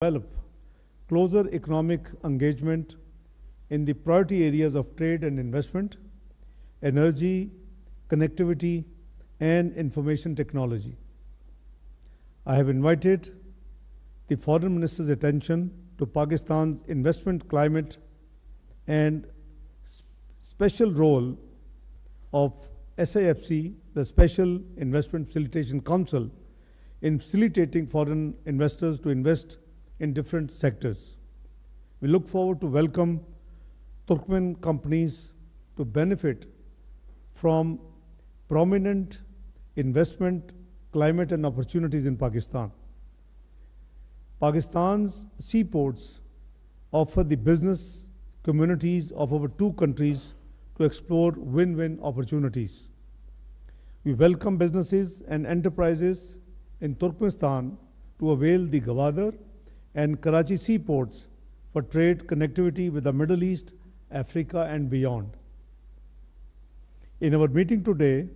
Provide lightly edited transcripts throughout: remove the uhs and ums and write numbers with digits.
develop closer economic engagement in the priority areas of trade and investment, energy, connectivity, and information technology. I have invited the Foreign Minister's attention to Pakistan's investment climate and special role of SIFC, the Special Investment Facilitation Council, in facilitating foreign investors to invest in different sectors. We look forward to welcome Turkmen companies to benefit from prominent investment climate and opportunities in Pakistan. Pakistan's seaports offer the business communities of our two countries to explore win-win opportunities. We welcome businesses and enterprises in Turkmenistan to avail the Gwadar and Karachi seaports for trade connectivity with the Middle East, Africa, and beyond. In our meeting today,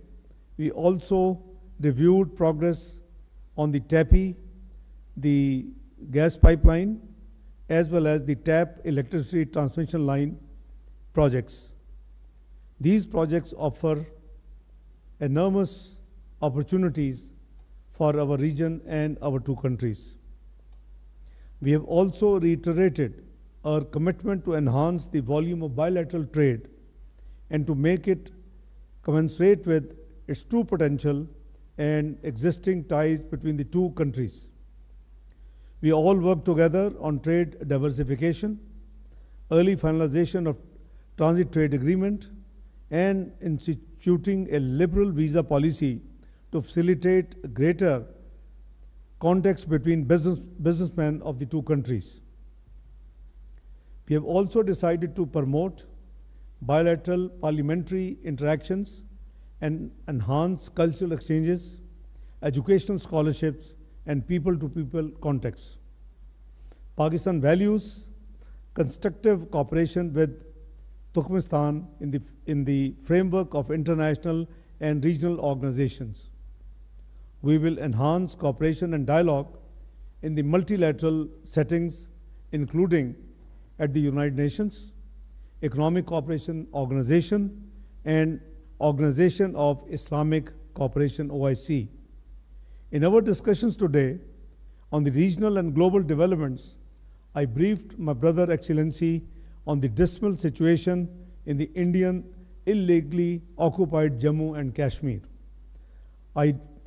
we also reviewed progress on the TAPI, the gas pipeline, as well as the TAP electricity transmission line projects. These projects offer enormous opportunities for our region and our two countries. We have also reiterated our commitment to enhance the volume of bilateral trade and to make it commensurate with its true potential and existing ties between the two countries. We all work together on trade diversification, early finalization of transit trade agreement, and instituting a liberal visa policy to facilitate greater contacts between businessmen of the two countries. We have also decided to promote bilateral parliamentary interactions and enhance cultural exchanges, educational scholarships, and people-to-people contacts. Pakistan values constructive cooperation with Turkmenistan in the framework of international and regional organizations. We will enhance cooperation and dialogue in the multilateral settings, including at the United Nations, Economic Cooperation Organization, and Organization of Islamic Cooperation, OIC. In our discussions today on the regional and global developments, I briefed my brother Excellency on the dismal situation in the Indian illegally occupied Jammu and Kashmir.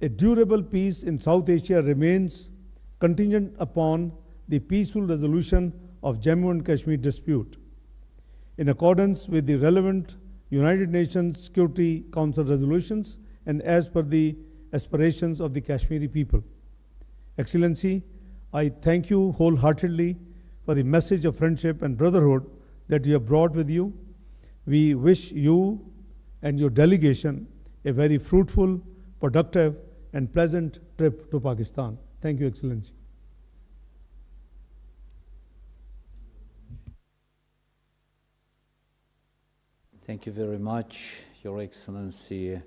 A durable peace in South Asia remains contingent upon the peaceful resolution of Jammu and Kashmir dispute, in accordance with the relevant United Nations Security Council resolutions and as per the aspirations of the Kashmiri people. Excellency, I thank you wholeheartedly for the message of friendship and brotherhood that you have brought with you. We wish you and your delegation a very fruitful, productive, and pleasant trip to Pakistan. Thank you, Excellency. Thank you very much, Your Excellency,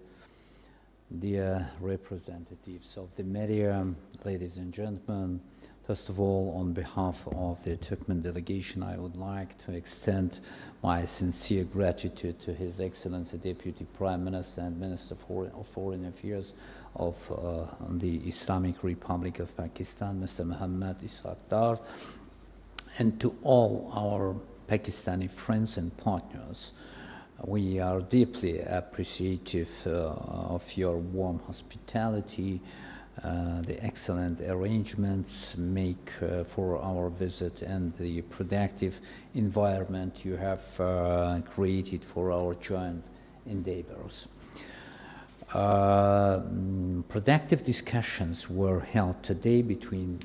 dear representatives of the media, ladies and gentlemen. First of all, on behalf of the Turkmen delegation, I would like to extend my sincere gratitude to His Excellency Deputy Prime Minister and Minister of Foreign Affairs of the Islamic Republic of Pakistan, Mr. Muhammad Ishaq Dar, and to all our Pakistani friends and partners. We are deeply appreciative of your warm hospitality, the excellent arrangements make for our visit, and the productive environment you have created for our joint endeavors. Productive discussions were held today between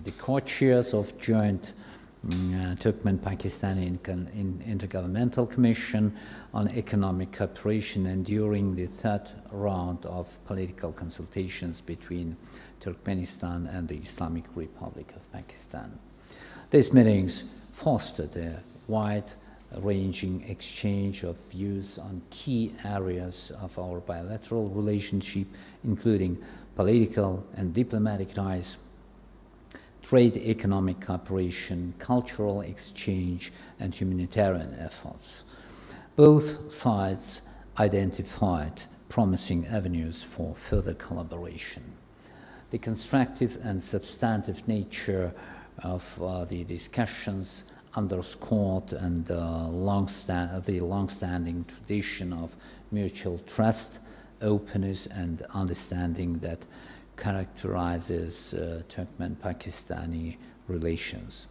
the co-chairs of joint Turkmen-Pakistani Intergovernmental Commission on Economic Cooperation, and during the third round of political consultations between Turkmenistan and the Islamic Republic of Pakistan. These meetings fostered a wide-ranging exchange of views on key areas of our bilateral relationship, including political and diplomatic ties, trade, economic cooperation, cultural exchange, and humanitarian efforts. Both sides identified promising avenues for further collaboration. The constructive and substantive nature of the discussions underscored and the long-standing tradition of mutual trust, openness, and understanding that characterizes Turkmen-Pakistani relations.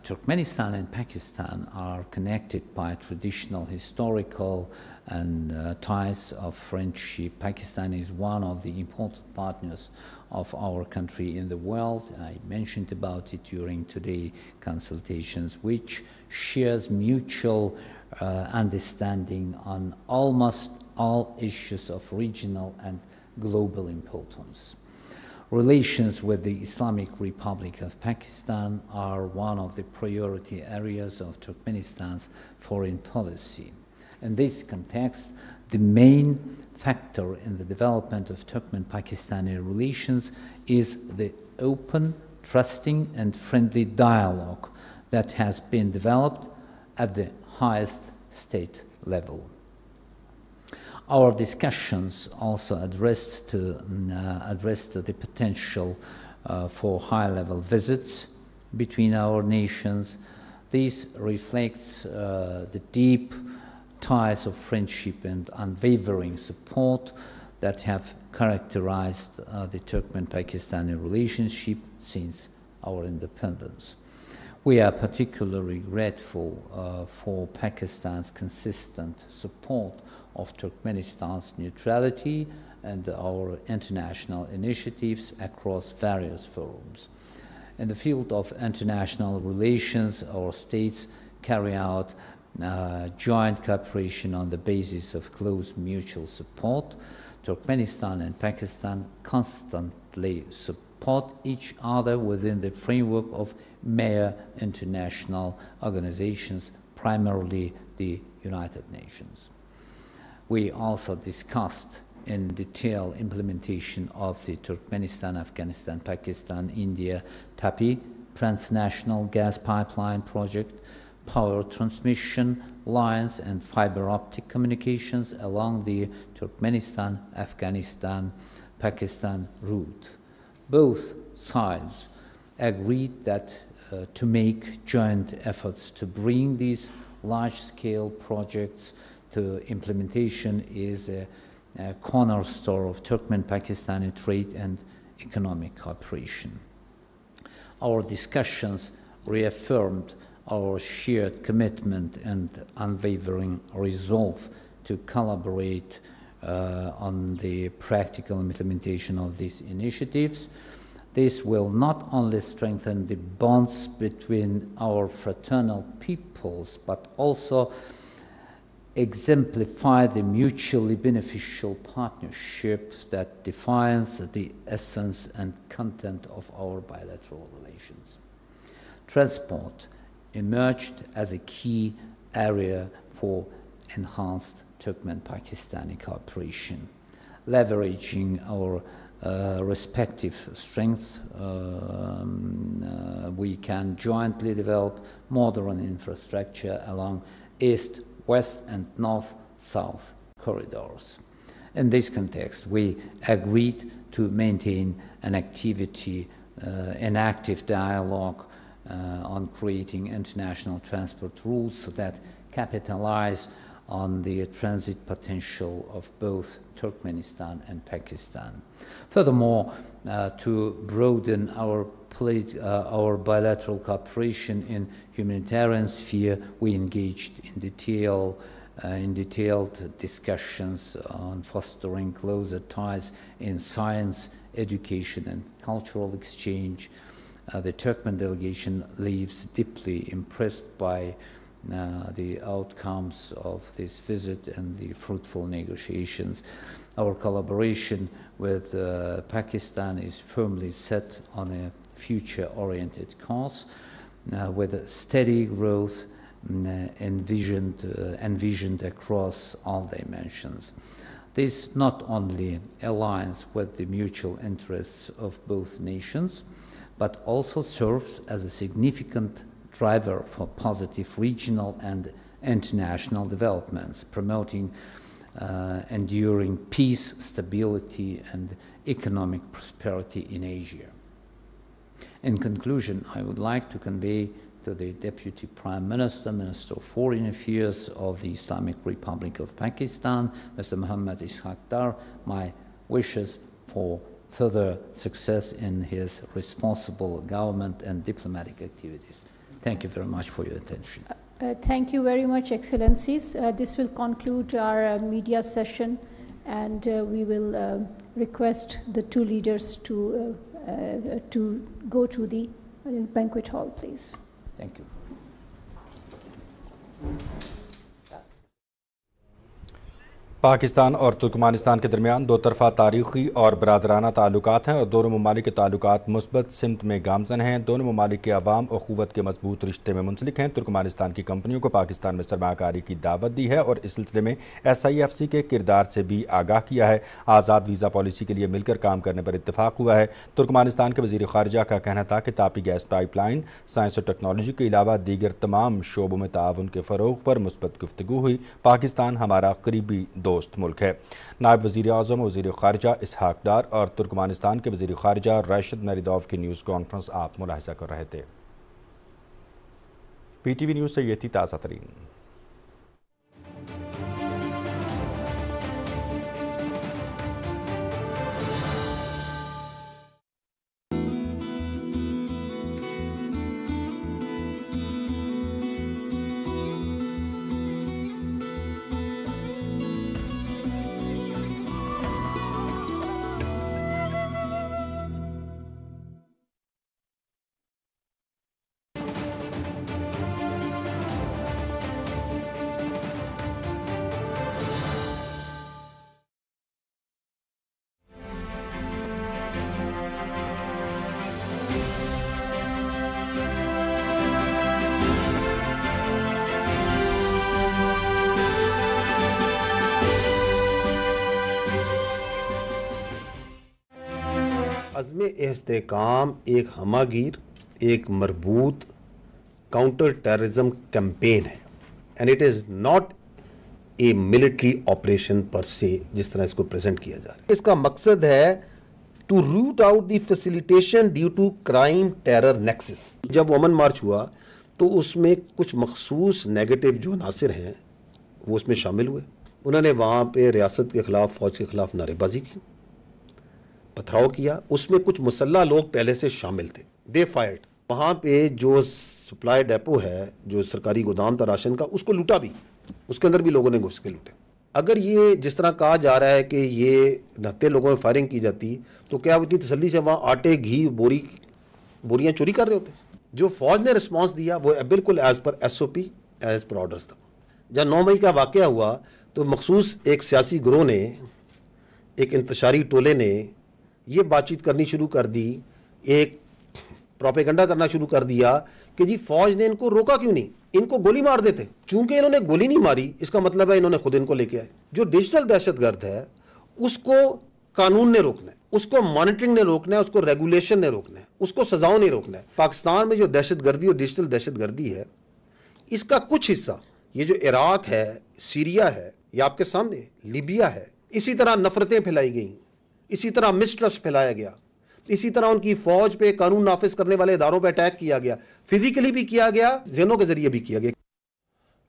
Turkmenistan and Pakistan are connected by traditional, historical, and ties of friendship. Pakistan is one of the important partners of our country in the world. I mentioned about it during today's consultations, which shares mutual understanding on almost all issues of regional and global importance. Relations with the Islamic Republic of Pakistan are one of the priority areas of Turkmenistan's foreign policy. In this context, the main factor in the development of Turkmen-Pakistani relations is the open, trusting, and friendly dialogue that has been developed at the highest state level. Our discussions also addressed the potential for high-level visits between our nations. This reflects the deep ties of friendship and unwavering support that have characterized the Turkmen-Pakistani relationship since our independence. We are particularly grateful for Pakistan's consistent support of Turkmenistan's neutrality and our international initiatives across various forums. In the field of international relations, our states carry out joint cooperation on the basis of close mutual support. Turkmenistan and Pakistan constantly support each other within the framework of major international organizations, primarily the United Nations. We also discussed in detail implementation of the Turkmenistan, Afghanistan, Pakistan, India, TAPI, transnational gas pipeline project, power transmission lines, and fiber optic communications along the Turkmenistan, Afghanistan, Pakistan route. Both sides agreed that to make joint efforts to bring these large-scale projects to implementation is a cornerstone of Turkmen-Pakistani trade and economic cooperation. Our discussions reaffirmed our shared commitment and unwavering resolve to collaborate on the practical implementation of these initiatives. This will not only strengthen the bonds between our fraternal peoples, but also exemplify the mutually beneficial partnership that defines the essence and content of our bilateral relations. Transport emerged as a key area for enhanced Turkmen-Pakistani cooperation. Leveraging our respective strengths, we can jointly develop modern infrastructure along east, west, and north-south corridors. In this context, we agreed to maintain an active dialogue on creating international transport routes that capitalize on the transit potential of both Turkmenistan and Pakistan. Furthermore, to broaden our bilateral cooperation in humanitarian sphere, we engaged in detailed discussions on fostering closer ties in science, education, and cultural exchange. The Turkmen delegation leaves deeply impressed by the outcomes of this visit and the fruitful negotiations. Our collaboration with Pakistan is firmly set on a future-oriented course with steady growth envisioned across all dimensions. This not only aligns with the mutual interests of both nations, but also serves as a significant driver for positive regional and international developments, promoting enduring peace, stability, and economic prosperity in Asia. In conclusion, I would like to convey to the Deputy Prime Minister, Minister of Foreign Affairs of the Islamic Republic of Pakistan, Mr. Muhammad Ishaq Dar, my wishes for further success in his responsible government and diplomatic activities. Thank you very much for your attention. Thank you very much, Excellencies. This will conclude our media session, and we will request the two leaders to go to the banquet hall, please. Thank you. Pakistan और तुर्कमानिस्तान के दरमियान दो तरफ़ा तारीख़ी और बरादराना ताल्लुकात हैं और दोनों ममालिक के ताल्लुकात मुस्बत सिमत में गामज़न हैं। दोनों ममालिक के अवाम अख़ुवत के मजबूत रिश्ते में मुंसलिक हैं। तुर्कमानिस्तान की कंपनियों को पाकिस्तान में सरमाकारी की दावत दी है और इस सिलसिले में SIFC के किरदार से भी आगाह किया है। आज़ाद वीज़ा पॉलिसी के लिए मिलकर काम करने पर इत्तफाक हुआ है। तुर्कमानिस्तान के वज़ीर ख़ारिजा का कहना था कि तापी गैस पाइपलाइन, साइंस और टेक्नोलॉजी के अलावा दीगर तमाम शोबों में ताउन के फ़रोग़ पर मुस्बत गुफ्तगू हुई। पाकिस्तान हमारा करीबी दोस्त मुल्क है। नायब वज़ीर आज़म वज़ीर ख़ारिजा इसहाक़ डार और तुर्कमानिस्तान के वज़ीर ख़ारिजा राशिद मेरिदोव की न्यूज़ कॉन्फ्रेंस आप मुलाहिज़ा कर रहे थे। PTV न्यूज़ से ये थी ताज़ा तरीन। अज़्म इस्तेहकाम एक हमागीर, एक मरबूत काउंटर टेररिज्म कैंपेन है and it is not a military operation पर से जिस तरह इसको प्रेजेंट किया जा रहा है। इसका मकसद है to root out the facilitation due to crime terror nexus. जब वोमन मार्च हुआ तो उसमें कुछ मखसूस नेगेटिव जो नासिर हैं वो उसमें शामिल हुए। उन्होंने वहाँ पे रियासत के ख़िलाफ़, फ़ौज के ख़िलाफ़ नारेबाजी की, पथराव किया। उसमें कुछ मुसल्ला लोग पहले से शामिल थे। दे फायर्ड। वहाँ पे जो सप्लाई डेपो है, जो सरकारी गोदाम था राशन का, उसको लूटा भी। उसके अंदर भी लोगों ने घुस के लूटे। अगर ये जिस तरह कहा जा रहा है कि ये 69 लोगों में फायरिंग की जाती तो क्या वो इतनी तसल्ली से वहाँ आटे, घी, बोरियाँ चोरी कर रहे होते? जो फ़ौज ने रिस्पॉन्स दिया वो बिल्कुल as per SOP, as per orders था। जब 9 मई का वाक़या हुआ तो मखसूस एक सियासी गिरोह ने, एक इंतशारी टोले ने ये बातचीत करनी शुरू कर दी, एक प्रोपेगेंडा करना शुरू कर दिया कि जी फ़ौज ने इनको रोका क्यों नहीं, इनको गोली मार देते। चूंकि इन्होंने गोली नहीं मारी इसका मतलब है इन्होंने खुद इनको लेके आए। जो डिजिटल दहशतगर्द है उसको कानून ने रोकना है, उसको मॉनिटरिंग ने रोकना है, उसको रेगुलेशन ने रोकना है, उसको सजाओं ने रोकना है। पाकिस्तान में जो दहशतगर्दी और डिजिटल दहशतगर्दी है इसका कुछ हिस्सा ये जो इराक है, सीरिया है, ये आपके सामने लीबिया है, इसी तरह नफरतें फैलाई गई, इसी तरह मिसट्रस्ट फैलाया गया, इसी तरह उनकी फ़ौज पे, कानून नाफिज करने वाले इदारों पे अटैक किया गया, फिजिकली भी किया गया, ज़हनों के ज़रिए भी किया गया।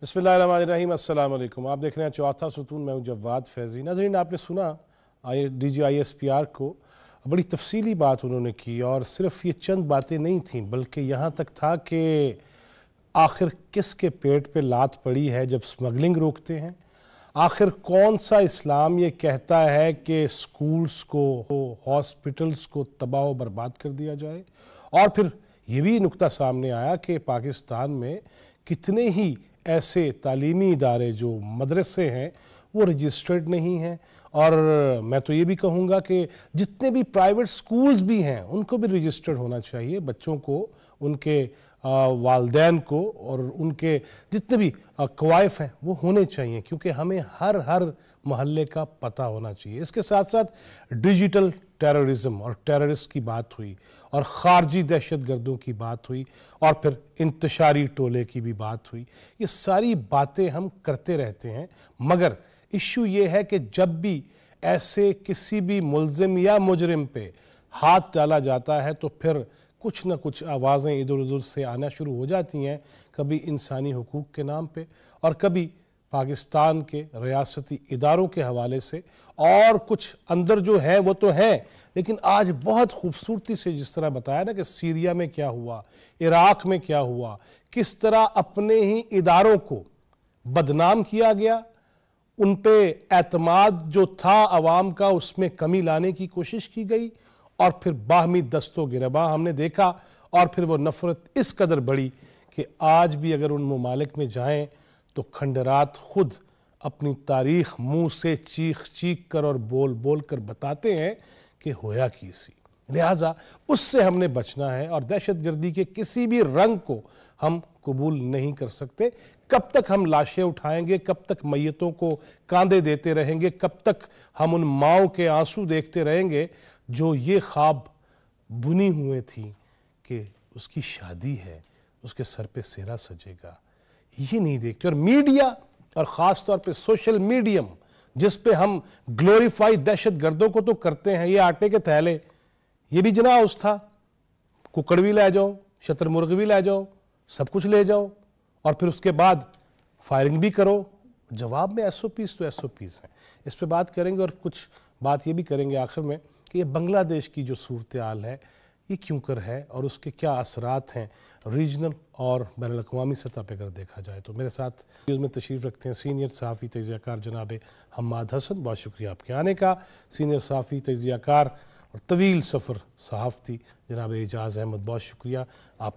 बिस्मिल्लाहिर्रहमानिर्रहीम, अस्सलाम वालेकुम। आप देख रहे हैं चौथा सुतून, मैं हूं जवाद फैज़ी। नाज़रीन, आपने सुना DG ISPR को, बड़ी तफसीली बात उन्होंने की और सिर्फ ये चंद बातें नहीं थीं बल्कि यहाँ तक था कि आखिर किसके पेट पे लात पड़ी है जब स्मगलिंग रोकते हैं। आखिर कौन सा इस्लाम ये कहता है कि स्कूल्स को, हॉस्पिटल्स को तबाह व बर्बाद कर दिया जाए। और फिर ये भी नुक्ता सामने आया कि पाकिस्तान में कितने ही ऐसे तालीमी इदारे जो मदरसे हैं वो रजिस्टर्ड नहीं हैं اور میں تو یہ بھی کہوں گا کہ جتنے بھی پرائیویٹ سکولز بھی ہیں ان کو بھی رجسٹرڈ ہونا چاہیے، بچوں کو، ان کے والدین کو اور ان کے جتنے بھی کوائف ہیں وہ ہونے چاہیے، کیونکہ ہمیں ہر محلے کا پتہ ہونا چاہیے۔ اس کے ساتھ ساتھ ڈیجیٹل ٹیررزم اور ٹیررسٹ کی بات ہوئی، اور خارجی دہشت گردوں کی بات ہوئی، اور پھر انتشاری ٹولے کی بھی بات ہوئی۔ یہ ساری باتیں ہم کرتے رہتے ہیں، مگر ایشو یہ ہے کہ جب بھی ایسے کسی بھی ملزم یا مجرم پہ ہاتھ ڈالا جاتا ہے تو پھر کچھ نہ کچھ آوازیں ادھر ادھر سے آنا شروع ہو جاتی ہیں، کبھی انسانی حقوق کے نام پہ اور کبھی پاکستان کے ریاستی اداروں کے حوالے سے، اور کچھ اندر جو ہے وہ تو ہیں، لیکن آج بہت خوبصورتی سے جس طرح بتایا نا کہ سیریا میں کیا ہوا، عراق میں کیا ہوا، کس طرح اپنے ہی اداروں کو بدنام کیا گیا، ان پہ اعتماد جو تھا عوام کا اس میں کمی لانے کی کوشش کی گئی، اور پھر باہمی دست و گریباں ہم نے دیکھا، اور پھر وہ نفرت اس قدر بڑھی کہ آج بھی اگر ان ممالک میں جائیں تو کھنڈرات خود اپنی تاریخ منہ سے چیخ کر اور بول کر بتاتے ہیں کہ ہویا کی سی۔ لہٰذا اس سے ہم نے بچنا ہے، اور دہشت گردی کے کسی بھی رنگ کو ہم قبول نہیں کر سکتے۔ کب تک ہم لاشیں اٹھائیں گے، کب تک میتوں کو کاندھے دیتے رہیں گے، کب تک ہم ان ماؤں کے آنسو دیکھتے رہیں گے جو یہ خواب بنی ہوئے تھی کہ اس کی شادی ہے، اس کے سر پہ سہرا سجے گا، یہ نہیں دیکھتے۔ اور میڈیا، اور خاص طور پہ سوشل میڈیم، جس پہ ہم گلوریفائی دہشت گردوں کو تو کرتے ہیں، یہ آٹے کے تھیلے، یہ بھی جناح تھا، ککڑ بھی لے جاؤ، شتر مرغ بھی لے جاؤ، سب کچھ لے جاؤ، اور پھر اس کے بعد فائرنگ بھی کرو۔ جواب میں ایس او پیز تو ایس او پیز ہیں، اس پہ بات کریں گے، اور کچھ بات یہ بھی کریں گے آخر میں کہ یہ بنگلہ دیش کی جو صورتحال ہے یہ کیوں کر ہے، اور اس کے کیا اثرات ہیں ریجنل اور بین الاقوامی سطح پہ اگر دیکھا جائے تو۔ میرے ساتھ نیوز میں تشریف رکھتے ہیں سینئر صحافی تجزیہ کار جناب حماد حسن، بہت شکریہ آپ کے آنے کا۔ سینئر صحافی تجزیہ کار اور طویل سفر صحافتی جناب اعجاز احمد، بہت شکریہ آپ